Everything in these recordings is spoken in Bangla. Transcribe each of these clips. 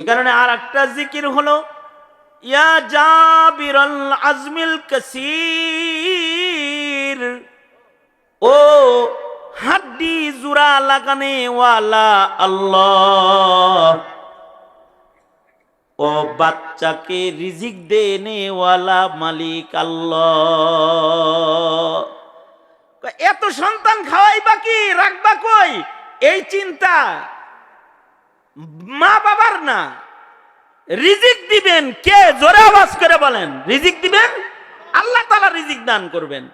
এই কারণে আর একটা জিকির হলো ইয়া জাবিরাল আজমিল কাসির, ও হাড্ডি জুরা লাগানে ওয়ালা আল্লাহ, ও বাচ্চাকে রিজিক দেনে ওয়ালা মালিক আল্লাহ। এত সন্তান খাওয়াইবা কি, রাখবা কই, এই চিন্তা মা বাবার না। রিজিক দিবেন কে? জোরে আওয়াজ করে বলেন। রিজিক দিবেন আল্লাহ তাআলা, রিজিক দান করবেন।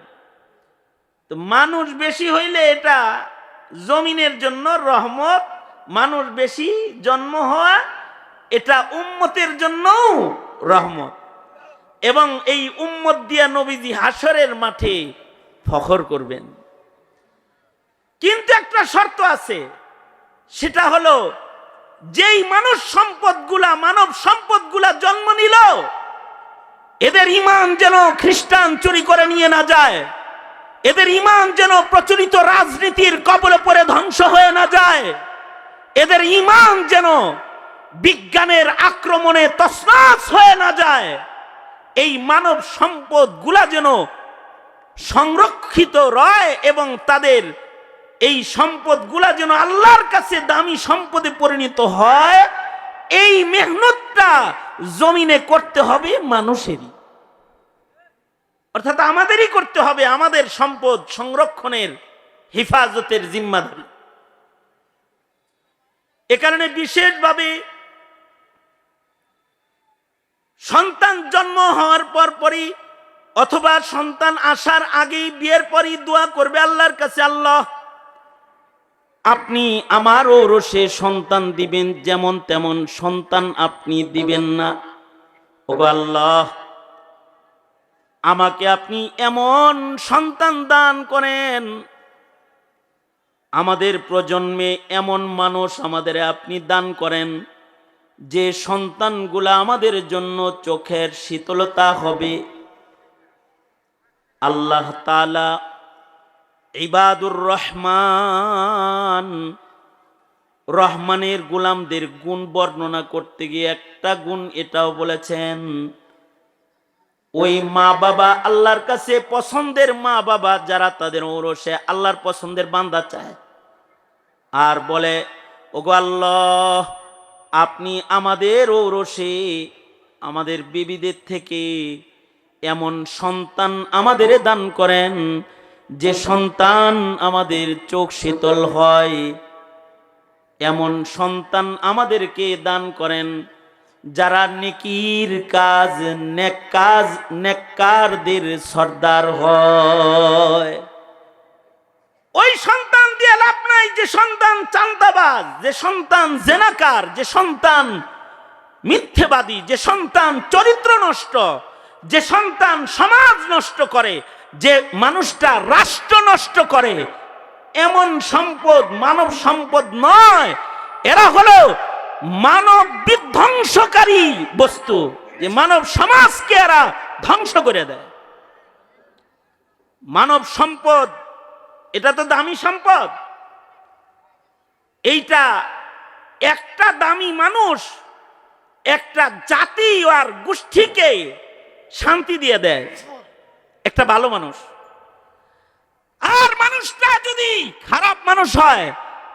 তো মানুষ বেশি হইলে এটা জমিনের জন্য রহমত, মানুষ বেশি জন্ম হওয়া এটা উম্মতের জন্যও রহমত, এবং এই উম্মত দিয়া নবীজি হাসরের মাঠে ফখর করবেন। কিন্তু একটা শর্ত আছে, সেটা হলো যেই মানুষ সম্পদগুলা, মানব সম্পদগুলা জন্ম নিল, এদের ঈমান যেন খ্রিস্টান চুরি করে নিয়ে না যায়, এদের ঈমান যেন প্রচলিত রাজনীতির কবলে পড়ে ধ্বংস হয়ে না যায়, এদের ঈমান যেন বিজ্ঞানের আক্রমণে তছনছ হয়ে না যায়। এই মানব সম্পদগুলা যেন সংরক্ষিত রয় এবং তাদের এই সম্পদগুলা যেন আল্লাহর কাছে দামি সম্পদে পরিণত হয়, এই মেহনতটা জমিনে করতে হবে মানুষেরই, অর্থাৎ আমাদেরই করতে হবে। আমাদের সম্পদ সংরক্ষণের হেফাজতের জিম্মাদারি। এ কারণে বিশেষভাবে সন্তান জন্ম হওয়ার পরই অথবা সন্তান আসার আগেই, বিয়ের পরই দোয়া করবে আল্লাহর কাছে, আল্লাহ আপনি আমার ঔরসে সন্তান দিবেন, যেমন তেমন সন্তান আপনি দিবেন না। ওগো আল্লাহ, আমাকে আপনি এমন সন্তান দান করেন, আমাদের প্রজন্মে এমন মানুষ আমাদের আপনি দান করেন যে সন্তানগুলা আমাদের জন্য চোখের শীতলতা হবে। আল্লাহ তাআলা ইবাদুর রহমান, রহমানের গোলামদের গুণ বর্ণনা করতে গিয়ে একটা গুণ এটাও বলেছেন, ওই মা বাবা আল্লাহর কাছে পছন্দের মা বাবা যারা তাদের ঔরসে আল্লাহর পছন্দের বান্দা চায় আর বলে, ওগো আল্লাহ আপনি আমাদের ঔরসে আমাদের বিবিদের থেকে এমন সন্তান আমাদের দান করেন যে সন্তান আমাদের চোখ শীতল হয়, এমন সন্তান আমাদেরকে দান করেন যারা নেকির কাজ, নেককারদের সর্দার হয়। ওই সন্তান দিয়ে লাভ নাই যে সন্তান চাঁদাবাজ, যে সন্তান জেনাকার, যে সন্তান মিথ্যেবাদী, যে সন্তান চরিত্র নষ্ট, যে সন্তান সমাজ নষ্ট করে, যে মানুষটা রাষ্ট্র নষ্ট করে। এমন সম্পদ মানব সম্পদ নয়, এরা হলো মানব বিধ্বংসকারী বস্তু, যে মানব সমাজকে এরা ধ্বংস করে দেয়। মানব সম্পদ এটা তো দামি সম্পদ। এইটা একটা দামি মানুষ একটা জাতি আর গোষ্ঠীকে শান্তি দিয়ে দেয়, একটা ভালো মানুষ। আর মানুষটা যদি খারাপ মানুষ হয়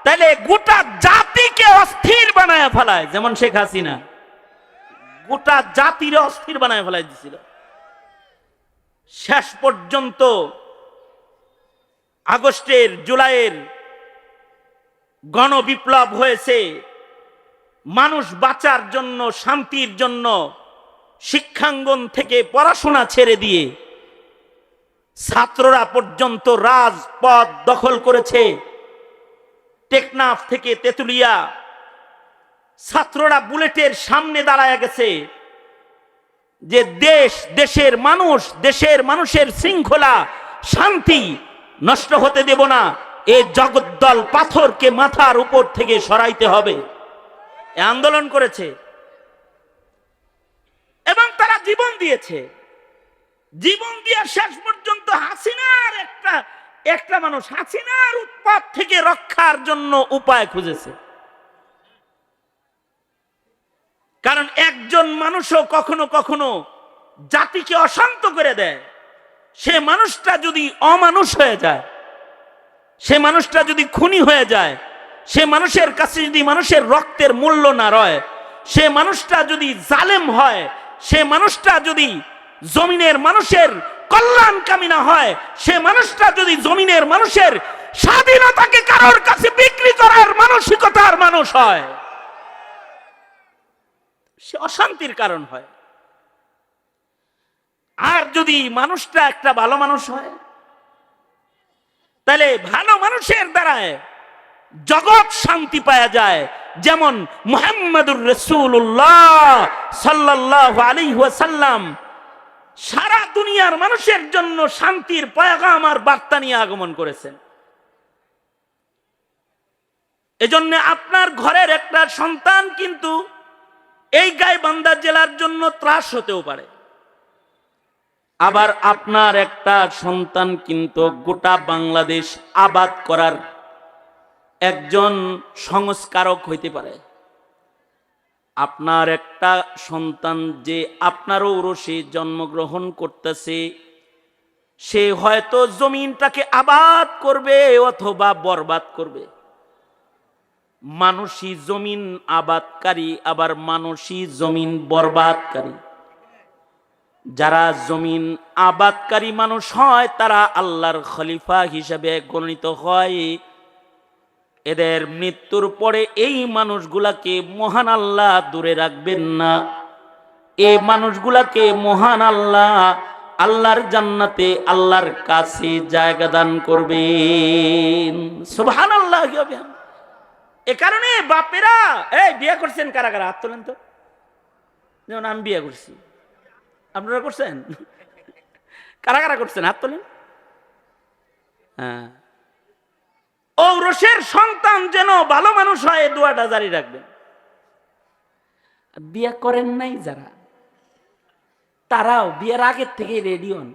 তাহলে গোটা জাতিকে অস্থির বানায় ফেলায়, যেমন শেখ হাসিনা গোটা জাতির অস্থির বানায় ফেলায় দিছিল। শেষ পর্যন্ত আগস্টের জুলাইয়ের গণবিপ্লব হয়েছে, মানুষ বাঁচার জন্য, শান্তির জন্য শিক্ষাঙ্গন থেকে পড়াশোনা ছেড়ে দিয়ে ছাত্ররা পর্যন্ত রাজপথ দখল করেছে। টেকনাফ থেকে তেতুলিয়া ছাত্ররা বুলেটের সামনে দাঁড়ায় গেছে যে দেশের মানুষের শৃঙ্খলা শান্তি নষ্ট হতে দেব না, এই জগদ্দল পাথরকে মাথার উপর থেকে সরাইতে হবে। এই আন্দোলন করেছে এবং তারা জীবন দিয়েছে। জীবন দিয়ে শেষ পর্যন্ত হাসিনার একটা মানুষ হাসিনার উৎপাত থেকে রক্ষার জন্য উপায় খুঁজেছে। কারণ একজন মানুষও কখনো কখনো জাতিকে অশান্ত করে দেয়। সে মানুষটা যদি অমানুষ হয়ে যায়, সে মানুষটা যদি খুনি হয়ে যায়, সে মানুষের কাছে যদি মানুষের রক্তের মূল্য না রয়, সে মানুষটা যদি জালেম হয়, সে মানুষটা যদি জমিনের মানুষের কল্যাণকামী না হয়, সে মানুষটা যদি জমিনের মানুষের স্বাধীনতাকে কারোর কাছে বিক্রি করার মানসিকতার মানুষ হয়, সে অশান্তির কারণ হয়। আর যদি মানুষটা একটা ভালো মানুষ হয়, তাহলে ভালো মানুষের দ্বারায় জগৎ শান্তি পাওয়া যায়। যেমন মুহাম্মদুর রাসূলুল্লাহ সাল্লাল্লাহু আলাইহি ওয়াসাল্লাম সারা দুনিয়ার মানুষের জন্য শান্তির পয়গাম আর বার্তা নিয়ে আগমন করেছেন। এজন্য আপনার ঘরের একটা সন্তান কিন্তু এই গাইবান্ধা জেলার জন্য ত্রাস হতেও পারে, আবার আপনার একটা সন্তান কিন্তু গোটা বাংলাদেশ আবাদ করার একজন সংস্কারক হইতে পারে। আপনার একটা সন্তান যে আপনার ঔরসে জন্মগ্রহণ করতেছে, সে হয়তো জমিনটাকে আবাদ করবে অথবা বরবাদ করবে। মানুষই জমিন আবাদকারী, আবার মানুষই জমিন বরবাদকারী। যারা জমিন আবাদকারী মানুষ হয় তারা আল্লাহর খলিফা হিসেবে গণিত হয়। এদের মৃত্যুর পরে এই মানুষগুলাকে মহান আল্লাহ দূরে রাখবেন না। এই মানুষগুলাকে মহান আল্লাহ আল্লাহর জান্নাতে আল্লাহর কাছে জায়গা দান করবেন। সুবহানাল্লাহ। এ কারণে বাপেরা এই বিয়ে করছেন কারা কারা হাত তোলেন তো। যেমন আমি বিয়ে করছি, আপনারা করছেন? কারা কারা করছেন হাত তোলেন। হ্যাঁ, ঔরসের সন্তান যেন ভালো মানুষ হয়, দোয়াটা জারি রাখবেন। বিয়ে করেন নাই যারা, তারাও বিয়ের আগের থেকে রেডি হন।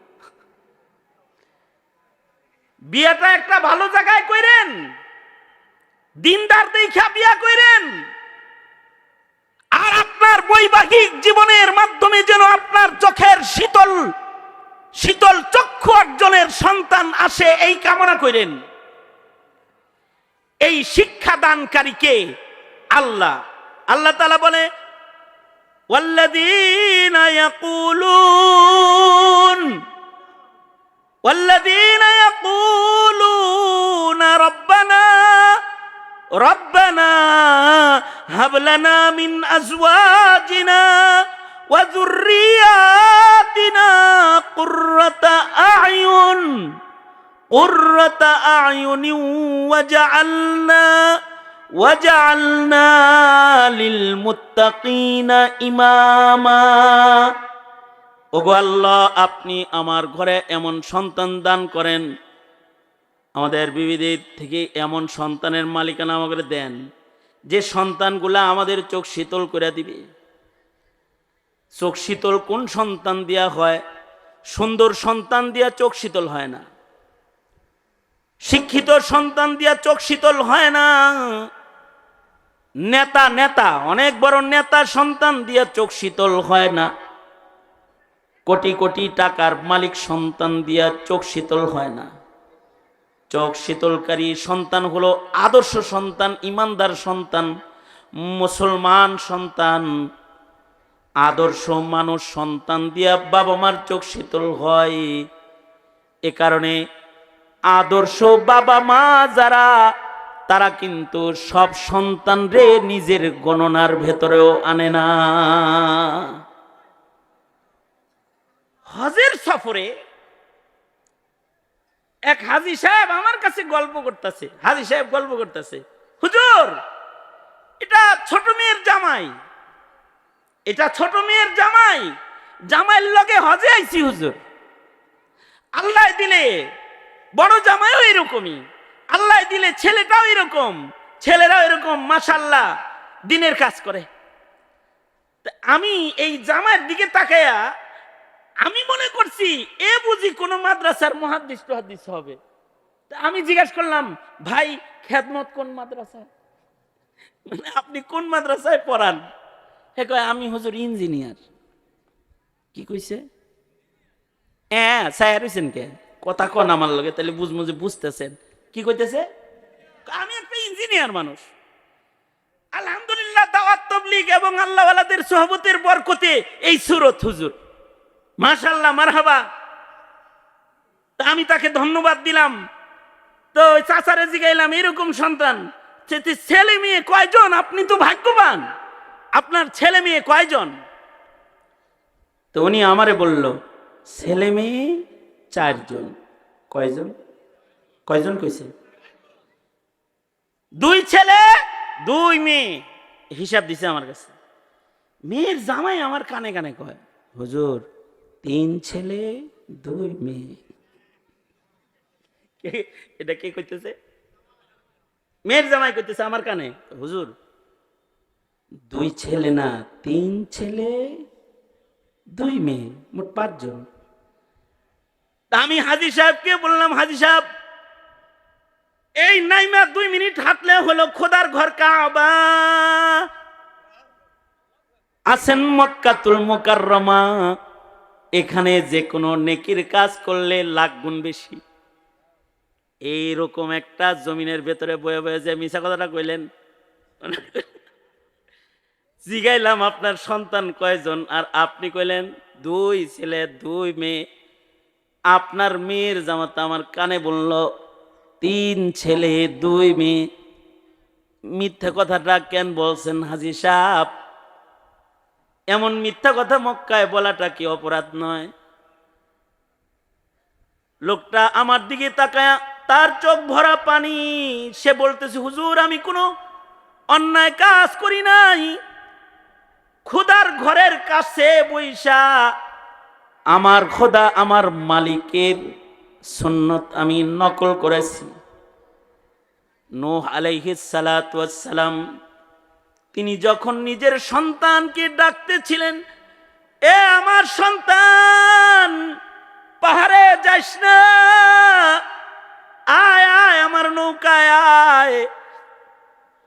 বিয়েটা একটা ভালো জায়গায় কইরেন, দিনদার দেখা বিয়া কইরেন। আর আপনার বৈবাহিক জীবনের মাধ্যমে যেন আপনার চোখের শীতল শীতল চক্ষু অর্জনের সন্তান আসে, এই কামনা করেন। এই শিক্ষা দানকারীকে আল্লাহ আল্লাহ তাআলা বলে ওয়াল্লাযীনা ইয়াকুলুনা রব্বানা হাব লানা মিন আজওয়াজিনা ওয়া যুররিয়াতিনা কুররাতা আ'য়ুন ওয়াজআলনা লিল মুত্তাকিনা ইমামা। ওগো আল্লাহ, আপনি আমার ঘরে এমন সন্তান দান করেন, আমাদের বিবিদের থেকে এমন সন্তানের মালিকানা আমাকে দেন যে সন্তানগুলা আমাদের চোখ শীতল করে দিবে। চোখ শীতল কোন সন্তান দিয়া হয়? সুন্দর সন্তান দিয়া চোখ শীতল হয় না, শিক্ষিত সন্তান দিয়া চোখ শীতল হয় না, নেতা অনেক বড় নেতা সন্তান দিয়া চোখ শীতল হয় না, কোটি কোটি টাকার মালিক সন্তান দিয়া চোখ শীতল হয় না। চোখ শীতলকারী সন্তান হলো আদর্শ সন্তান, ইমানদার সন্তান, মুসলমান সন্তান, আদর্শ মানুষ সন্তান দিয়া বাবা মার চোখ শীতল হয়। এ কারণে আদর্শ বাবা মা যারা, তারা কিন্তু সব সন্তান রে নিজের গণনার ভেতরেও আনে না। হজের সফরে এক হাজী সাহেব আমার কাছে গল্প করতেছে। হাজী সাহেব গল্প করতেছে, হুজুর এটা ছোট মেয়ের জামাই, এটা ছোট মেয়ের জামাই, জামাইয়ের লগে হজে আইছি হুজুর। আল্লাহ দিলে বড় জামাইও এরকমই, আল্লাহ দিলে ছেলেটাও এরকম, ছেলেরাও এরকম মাশাআল্লাহ দিনের কাজ করে। আমি এই জামাইয়ের দিকে তাকায়া আমি মনে করছি এ বুঝি কোন মাদ্রাসার মুহাদ্দিস টুহাদ্দিস হবে। আমি জিজ্ঞাসা করলাম, ভাই খেদমত কোন মাদ্রাসায়, মানে আপনি কোন মাদ্রাসায় পড়ান? হে কয় আমি হুজুর ইঞ্জিনিয়ার। কি কইছে? হ্যাঁ স্যার হইছেন কে? কথা কন আমার লগে, তাহলে বুঝবো যে বুঝতেছেন। কি কইতেছে? আমি একটা ইঞ্জিনিয়ার মানুষ। আলহামদুলিল্লাহ, দাওয়াত তাবলীগ এবং আল্লাহওয়ালাদের সোহবতের বরকতে এই সূরত হুজুর। মাশাআল্লাহ, মারহাবা। তা আমি তাকে ধন্যবাদ দিলাম। তো ওই চাচারে জিগাইলাম, এরকম সন্তান ছেলে মেয়ে কয়জন? আপনি তো ভাগ্যবান, আপনার ছেলে মেয়ে কয়জন? তো উনি আমারে বলল, ছেলে মেয়ে 4 জন। কয়জন? কয়জন কইছে? 2 ছেলে 2 মেয়ে, হিসাব দিছে আমার কাছে। মেয়ের জামাই আমার কানে কানে কয়, হুজুর 3 ছেলে 2 মেয়ে। এটা কে কইতেছে? মেয়ের জামাই কইতেছে আমার কানে, হুজুর 2 ছেলে না, 3 ছেলে 2 মেয়ে, মোট 5 জন। আমি হাজী সাহেবকে বললাম, হাজী সাহেব, এই নাইমা 2 মিনিট হাঁটলে হলো খোদার ঘর কাবা, আছেন মক্কাতুল মুকাররমা, এখানে যে কোনো নেকির কাজ করলে লাখ গুণ বেশি। এইরকম একটা জমিনের ভেতরে বয়ে বয়ে যে মিছা কথাটা কইলেন। জিগাইলাম আপনার সন্তান কয়জন? আর আপনি কইলেন 2 ছেলে 2 মেয়ে। আপনার মেয়ের জামাতা আমার কানে বলল 3 ছেলে 2 মেয়ে। মিথ্যা কথাটা কেন বলছেন হাজী সাহেব? এমন মিথ্যা কথা মক্কায় বলাটা কি অপরাধ নয়? লোকটা আমার দিকে তাকায়া, তার চোখ ভরা পানি, সে বলতেছে, হুজুর আমি কোনো অন্যায় কাজ করি নাই, খোদার ঘরের কাছে বইসা আমার খোদা আমার মালিকের সুন্নত আমি নকল করেছি। নূহ আলাইহিস সালাতু ওয়াস সালাম তিনি যখন নিজের সন্তানকে ডাকতেছিলেন, এ আমার সন্তান, পাহাড়ে যাস না, আয় আয় আমার নৌকায় আয়,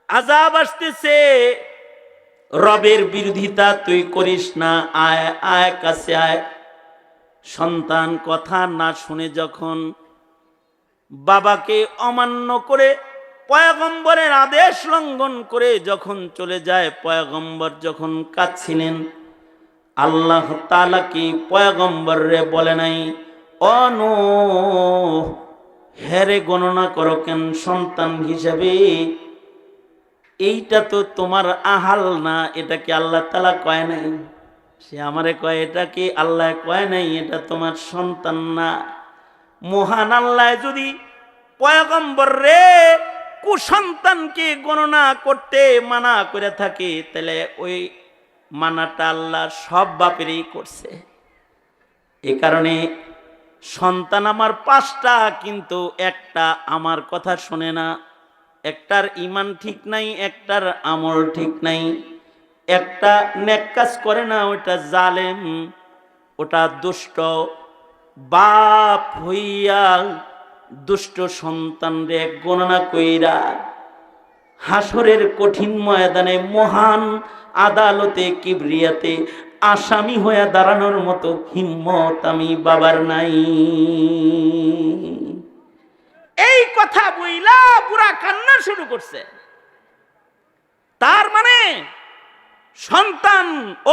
আযাব আসতেছে, রবের বিরোধিতা তুই করিস না, আয় আয় কাছে আয়। সন্তান কথা না শুনে যখন বাবাকে অমান্য করে, পয়গম্বরের আদেশ লঙ্ঘন করে যখন চলে যায়, পয়গম্বর যখন কাঁদছিলেন, আল্লাহ তাআলা কি পয়গম্বর রে বলে নাই, ও নূহ, হেরে গণনা করো কেন সন্তান হিসাবে? এইটা তো তোমার আহাল না, এটা কি আল্লাহ তাআলা কয় নাই? সে আমারে কয়, এটা কি আল্লাহ কয় নাই এটা তোমার সন্তান না? মহান আল্লাহ যদি পয়গম্বর রে কুসন্তানকে গণনা করতে মানা করে থাকে, তাহলে ওই মানাটা আল্লাহ সব বাপেরই করছে। এ কারণে সন্তান আমার 5টা, কিন্তু একটা আমার কথা শোনে না, একটার ঈমান ঠিক নাই, একটার আমল ঠিক নাই, একটা নেক কাজ করে না, ওটা জালেম, ওটা দুষ্ট। বাপ হইয়া দুষ্ট সন্তান রে গণনা কইরা হাসরের কঠিন ময়দানে মহান আদালতে কিবরিয়াতে আসামি হয়ে দাঁড়ানোর মতো হিম্মত আমি বাবার নাই। এই কথা বইলা পুরা কান্না শুরু করছে। তার মানে সন্তান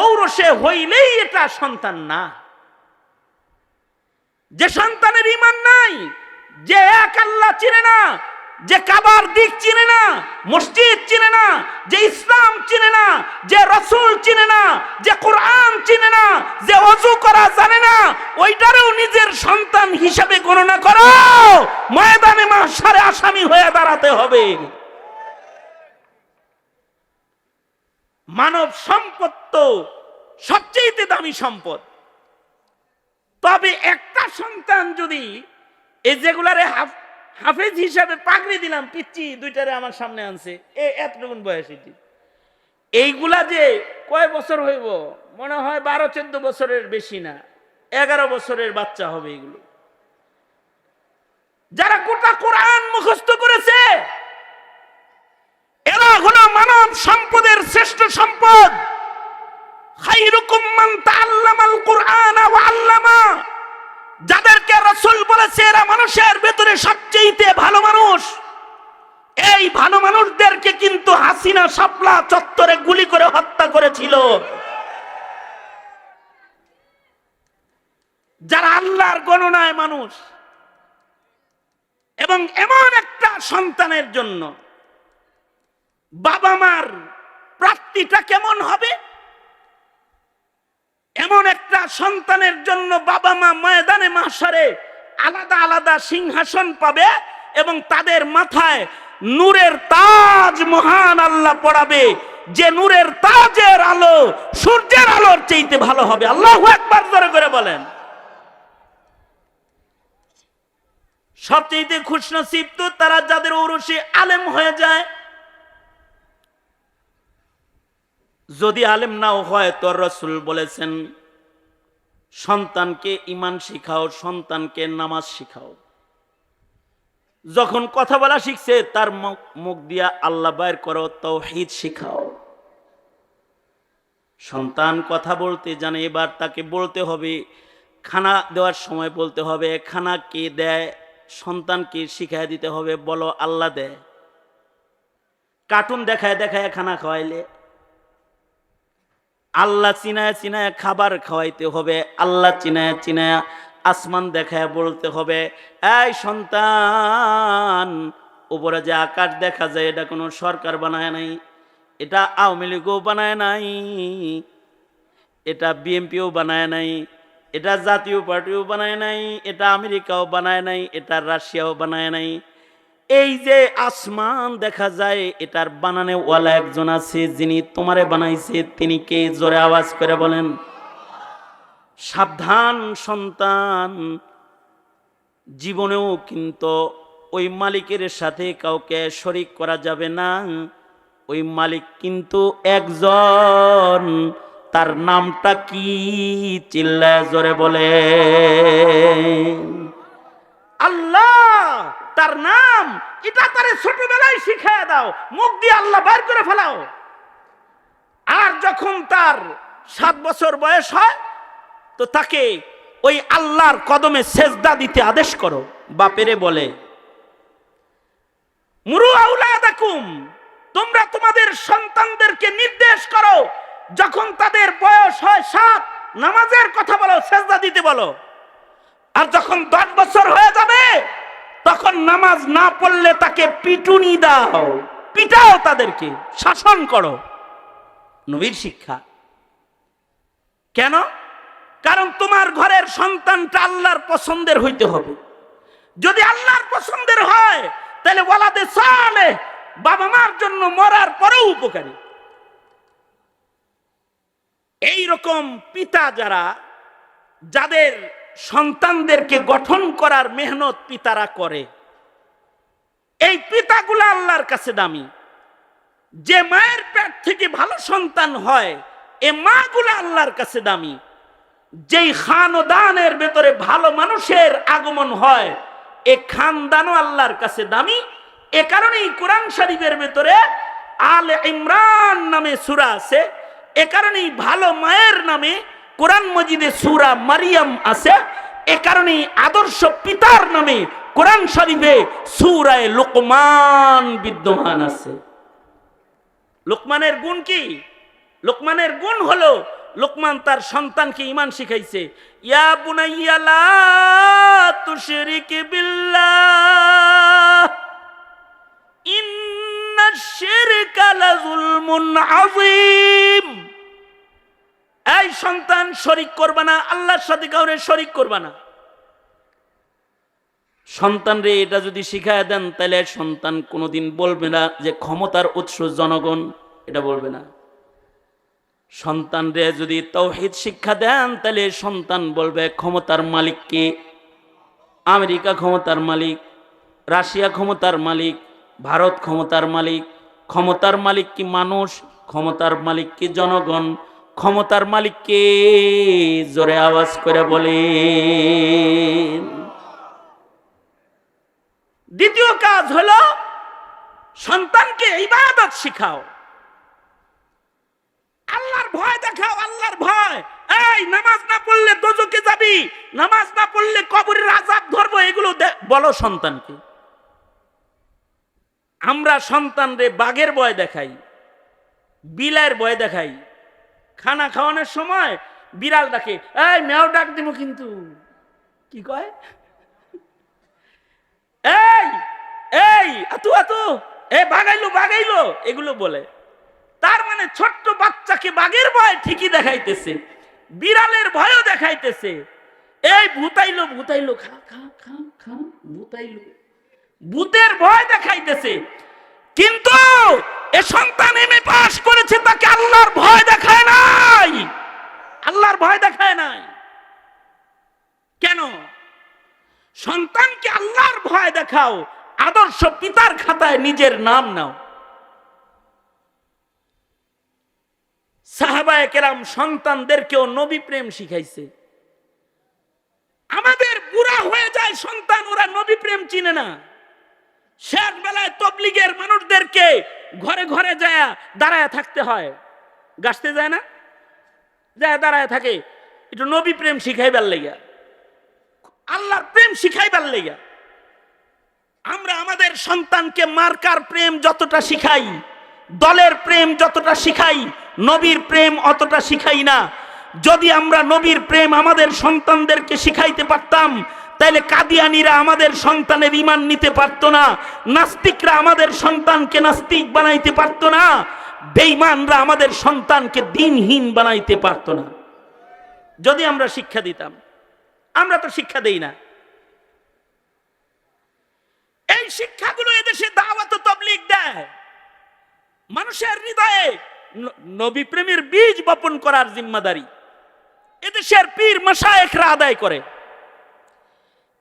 ঔরসে হইলেই এটা সন্তান না। যে সন্তানের ঈমান নাই, যে এক আল্লাহ চিনে না, যে কাবার দিক চিনে না, মসজিদ চিনে না, যে ইসলাম চিনে না, যে রাসূল চিনে না, যে কোরআন চিনে না, যে ওযু করা জানে না, ওইটারেও নিজের সন্তান হিসাবে গণনা করো, ময়দানে মাহশারে আসামি হয়ে দাঁড়াতে হবে। মানব সম্পদ তো সবচেয়ে দামি সম্পদ। তবে একটা সন্তান যদি, এই যেগুলারে হাফেজ হিসাবে পাগড়ি দিলাম, পিচ্ছি 2টারে আমার সামনে আনছে, এতটুকুন বয়স, এইগুলা যে কয় বছর হইব, মনে হয় 12-14 বছরের বেশি না, 11 বছরের বাচ্চা হবে এগুলো। যারা গোটা কোরআন মুখস্থ করেছে, এরা হলো মানব সম্পদের শ্রেষ্ঠ সম্পদ। খায়রুকুম মান তাআল্লামাল কুরআনা ওয়া আল্লামা, যাদেরকে রাসূল বলেছে এরা মানুষের ভেতরে সবচেয়ে ভালো মানুষ, এই ভালো মানুষদেরকে কিন্তু হাসিনা শাপলা চত্বরে গুলি করে হত্যা করেছিল। যারা আল্লাহর গণনায় মানুষ, এবং এমন একটা সন্তানের জন্য বাবা মার প্রাপ্তিটা কেমন হবে, এমন একটা সন্তানের জন্য বাবা মা ময়দানে মাহশারে আলাদা আলাদা সিংহাসন পাবে এবং তাদের মাথায় নূরের তাজ মহান আল্লাহ পড়াবে, যে নূরের তাজের আলো সূর্যের আলোর চাইতে ভালো হবে। আল্লাহু আকবার জোরে করে বলেন। সবচেয়ে খুশনসিব তো তারা যাদের ঔরসে আলেম হয়ে যায়। যদি আলেম নাও হয় তো রাসূল বলেছেন সন্তানকে ঈমান শিখাও, সন্তানকে নামাজ শিখাও। যখন কথা বলা শিখছে তার মুখ দিয়া আল্লাহ বাইর করো, তাওহীদ শিখাও। সন্তান কথা বলতে জানে, এবার তাকে বলতে হবে, খানা দেওয়ার সময় বলতে হবে খানা কে দেয়, সন্তানকে শিখাই দিতে হবে বলো আল্লাহ দেয়। কার্টুন দেখায় দেখায় খানা খাওয়াইলে আল্লাহ চিনায় চিনায় খাবার খাওয়াইতে হবে, আল্লাহ চিনায় চিনায় আসমান দেখায় বলতে হবে এই সন্তান, উপরে যে আকাশ দেখা যায় এটা কোনো সরকার বানায় নাই, এটা আওয়ামী লীগও বানায় নাই, এটা বিএনপিও বানায় নাই, এটা জাতীয় পার্টিও বানায় নাই, এটা আমেরিকাও বানায় নাই, এটা রাশিয়াও বানায় নাই। এই যে আসমান দেখা যায় এটার বানানেওয়ালা একজন আছে, যিনি তোমারে বানাইছে তিনি কে? জোরে আওয়াজ করে বলেন। সাবধান সন্তান, জীবনেও কিন্তু ওই মালিকের সাথে কাউকে শরীক করা যাবে না। ওই মালিক কিন্তু একজন, তার নামটা কি? চিল্লায় জোরে বলে আল্লাহ। তার নাম এটা তারে ছোটবেলায় শিখিয়ে দাও, মুখ দিয়ে আল্লাহ বাইর করে ফেলাও। আর যখন তার 7 বছর বয়স হয় তো তাকে ওই আল্লাহর কদমে সেজদা দিতে আদেশ করো। বাপেরে বলে মুরু আউলাদাকুম, তোমরা তোমাদের সন্তানদেরকে নির্দেশ করো যখন তাদের বয়স হয় 7 নামাজের কথা বলো, সেজদা দিতে বলো। আর যখন 10 বছর হয়ে যাবে তখন নামাজ না পড়লে তাকে পিটুনি দাও, পিটাও, তাদেরকে শাসন করো। নবীর শিক্ষা। কেন? কারণ তোমার ঘরের সন্তানটা আল্লাহর পছন্দের হইতে হবে। যদি আল্লাহর পছন্দের হয় তাহলে ওয়ালাদে সালেহ, বাবা মার জন্য মরার পরেও উপকারী। এই রকম পিতা যারা, যাদের সন্তানদেরকে গঠন করার মেহনত পিতারা করে, এই পিতাগুলো আল্লাহর কাছে দামি। যে মায়ের পেট থেকে ভালো সন্তান হয় এ মাগুলো আল্লাহর কাছে দামি। যেই খানদানের ভেতরে ভালো মানুষের আগমন হয় এ খানদানও আল্লাহর কাছে দামি। এ কারণেই কোরআন শরীফের ভেতরে আলে ইমরান নামে সূরা আছে। এ কারণেই ভালো মায়ের নামে কোরআন মজিদে সূরা মারিয়াম আছে। এ কারণেই আদর্শ পিতার নামে কোরআন শরীফে সূরা লুকমান বিদ্যমান আছে। লুকমানের গুণ কি? লুকমানের গুণ হলো লুকমান তার সন্তানকে ঈমান শিখাইছে। ইয়া বুনাইয়া লা তুশরিক বিল্লাহ ইন্নাশ শিরকা লাযুলমুন আযীম। এই সন্তান শরীক করবা না, আল্লাহর সাথে কাউরে শরীক করবা না। সন্তান রে এটা যদি শিখায় দেন তাহলে সন্তান কোনোদিন বলবে না যে ক্ষমতার উৎস জনগণ, এটা বলবে না। সন্তান রে যদি তাওহীদ শিক্ষা দেন তাহলে সন্তান বলবে ক্ষমতার মালিক কে? আমেরিকা ক্ষমতার মালিক, রাশিয়া ক্ষমতার মালিক, ভারত ক্ষমতার মালিক। ক্ষমতার মালিক কি মানুষ? ক্ষমতার মালিক কি জনগণ? ক্ষমতার মালিক কে? জোরে আওয়াজ করে বলেন। দ্বিতীয় কাজ হলো সন্তানকে ইবাদত শিখাও, আল্লাহর ভয় দেখাও, আল্লাহর ভয়। এই নামাজ না পড়লে দোজখে যাবি, নামাজ না পড়লে কবরের আযাব ধরবো, এগুলো বলো সন্তানকে। আমরা সন্তানরে বাঘের ভয় দেখাই, বিলাইয়ের ভয় দেখাই। খানা খাওয়ানোর সময় বিড়াল ডাকে, এই মেয়াও ডাক দিব কিন্তু। কি কয়? এই এই আতু আতু, এ বাগাইলো বাগাইলো, এগুলো বলে। তার মানে ছোট্ট বাচ্চাকে বাঘের ভয় ঠিকই দেখাইতেছে, বিড়ালের ভয়ও দেখাইতেছে। এই ভূতাইলো ভূতাইলো, খা খা খা খা, ভূতাইলো, ভূতের ভয় দেখাইতেছে। কিন্তু এ সন্তান এমএ পাস করেছে, তাকে আল্লাহর ভয় দেখায় নাই, আল্লাহর ভয় দেখায় নাই। কেন? সন্তানকে আল্লাহর ভয় দেখাও, আদর্শ পিতার খাতায় নিজের নাম নাও। সাহাবায়ে কেরাম সন্তানদেরকেও নবী প্রেম শিখাইছে। আমাদের বুড়া হয়ে যায় সন্তান, ওরা নবী প্রেম চিনে না। শেষ বেলায় তবলিগের মানুষদেরকে ঘরে ঘরে যায় দাঁড়ায় থাকতে হয়, গাছতে যায় না, যায় দাঁড়ায় থাকে, একটু নবী প্রেম শিখাইবার লেগা, আল্লাহর প্রেম শিখাইবার লেগা। আমরা আমাদের সন্তানকে মার্কার প্রেম যতটা শিখাই, দলের প্রেম যতটা শিখাই, নবীর প্রেম অতটা শিখাই না। যদি আমরা নবীর প্রেম আমাদের সন্তানদেরকে শিখাইতে পারতাম, তাইলে কাদিয়ানীরা আমাদের সন্তানের ঈমান নিতে পারতো না, নাস্তিকরা আমাদের সন্তানকে নাস্তিক বানাইতে পারতো না, বেঈমানরা আমাদের সন্তানকে দ্বীনহীন বানাইতে পারতো না। যদি আমরা শিক্ষা দিতাম। আমরা তো শিক্ষা দেই না। এই শিক্ষাগুলো এদেশে দাওয়াত ও তাবলীগ দেয়। মানুষের হৃদয়ে নবী প্রেমের বীজ বপন করার জিম্মাদারি এদেশের পীর মাশায়েখরা আদায় করে।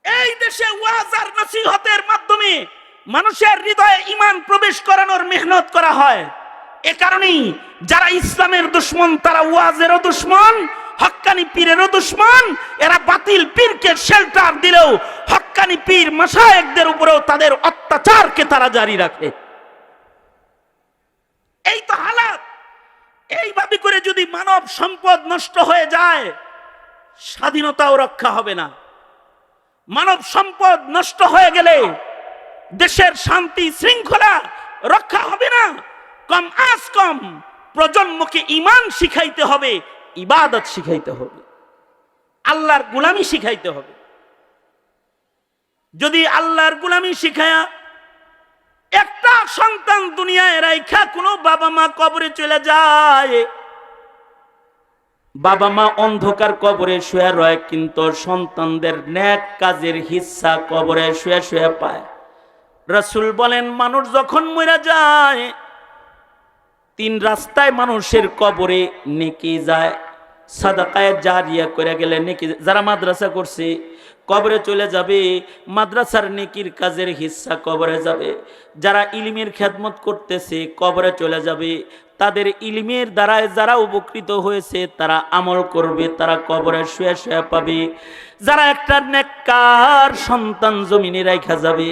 এই দেশে ওয়াজ আর নসিহতের মাধ্যমে মানুষের হৃদয়ে ঈমান প্রবেশ করানোর মেহনত করা হয়। এ কারণেই যারা ইসলামের দুশমন, তারা ওয়াজেরও দুশমন, হক্কানি পীরেরও দুশমন। এরা বাতিল পীরকে শেল্টার দিলেও হক্কানি পীর মাশায়েখদের উপরেও তাদের অত্যাচারকে তারা জারি রাখে। এই তো হালাত। এইভাবে করে যদি মানব সম্পদ নষ্ট হয়ে যায়, স্বাধীনতাও রক্ষা হবে না। মানব সম্পদ নষ্ট হয়ে গেলে দেশের শান্তি শৃঙ্খলা রক্ষা হবে না। কম আজ কম প্রজন্মকে ঈমান শিখাইতে হবে, ইবাদত শিখাইতে হবে, আল্লাহর গোলামি শিখাইতে হবে। যদি আল্লাহর গোলামি শিখায়া একটা সন্তান দুনিয়ায় রাইখা কোনো বাবা মা কবরে চলে যায়, বাবা মা অন্ধকার কবরে শুয়ে রয়, কিন্তু সন্তানদের নেক কাজের হিস্সা কবরে শুয়ে শুয়ে পায়। রাসূল বলেন, মানুষ যখন মরে যায়, তিন রাস্তায় মানুষের কবরে নেকি যায়। সাদাকায়ে জারিয়া করে গেলে নেকি, যারা মাদ্রাসা করছে কবরে চলে যাবে, মাদ্রাসার নেকির কাজের হিস্সা কবরে যাবে। যারা ইলমের খেদমত করতেছে কবরে চলে যাবে, তাদের ইলমের দ্বারায় যারা উপকৃত হয়েছে তারা আমল করবে, তারা কবরে শুয়ে শুয়ে পাবে। যারা একটা নেককার সন্তান জমিনে রাখা যাবে,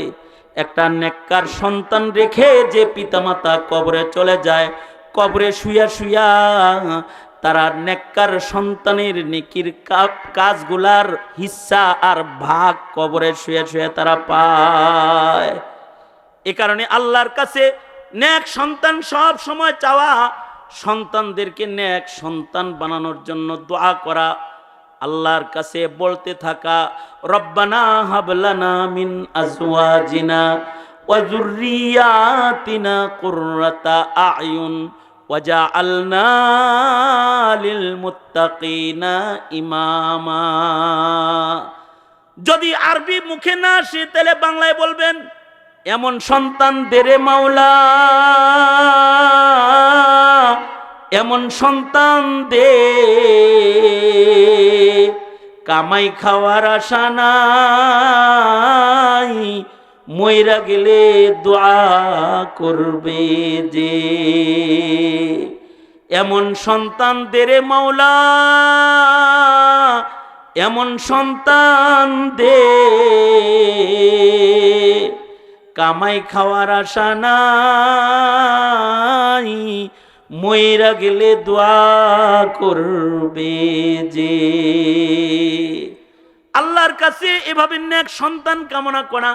একটা নেককার সন্তান রেখে যে পিতামাতা কবরে চলে যায়, কবরে শুয়া শুয়া তারা নেককার সন্তানের নেকির কাজগুলার হিস্সা আর ভাগ কবরে শুয়ে শুয়ে তারা পায়। এ কারণে আল্লাহর কাছে নেক সন্তান সব সময় চাওয়া, সন্তানদেরকে নেক সন্তান বানানোর জন্য দোয়া করা, আল্লাহর কাছে বলতে থাকা, রব্বানা হাবলানা মিন আজওয়াজিনা ওয়া যুররিয়াতিনা কুররাতা আয়ুন ওয়াজআলনা লিল মুত্তাকিনা ইমামা। যদি আরবি মুখে না আসে তাহলে বাংলায় বলবেন, এমন সন্তান দেরে মাওলা, এমন সন্তান দে, কামাই খাওয়ার আশা নাই, মইরা গেলে দোয়া করবে যে। এমন সন্তান দেরে মাওলা, এমন সন্তান দে, কামাই খাওয়ার আশা নাই, মইরা গেলে দোয়া করবে যে। আল্লাহর কাছে এভাবে নেক সন্তান কামনা করা,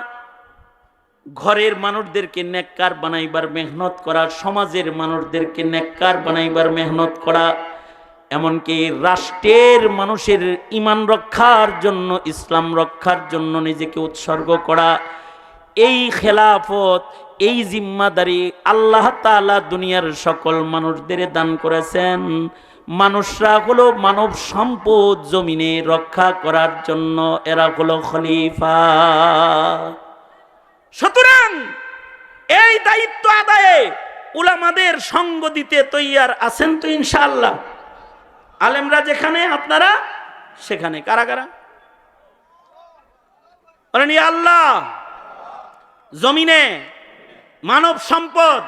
ঘরের মানুষদেরকে নেককার বানাইবার মেহনত করা, সমাজের মানুষদেরকে নেককার বানাইবার মেহনত করা, এমনকি রাষ্ট্রের মানুষের ঈমান রক্ষার জন্য, ইসলাম রক্ষার জন্য নিজেকে উৎসর্গ করা, এই খেলাফত, এই জিম্মাদারি আল্লাহ তাআলা দুনিয়ার সকল মানুষদের দান করেছেন। মানুষরা হলো মানব সম্পদ, জমিনে রক্ষা করার জন্য এরা হলো খলিফা। সুতরাং এই দায়িত্ব আদায়ে উলামাদের সঙ্গ দিতে তৈয়ার আছেন তো ইনশাআল্লাহ? আলেমরা যেখানে আপনারা সেখানে। কারা কারা বলেন ইয়া আল্লাহ? জমিনে মানব সম্পদ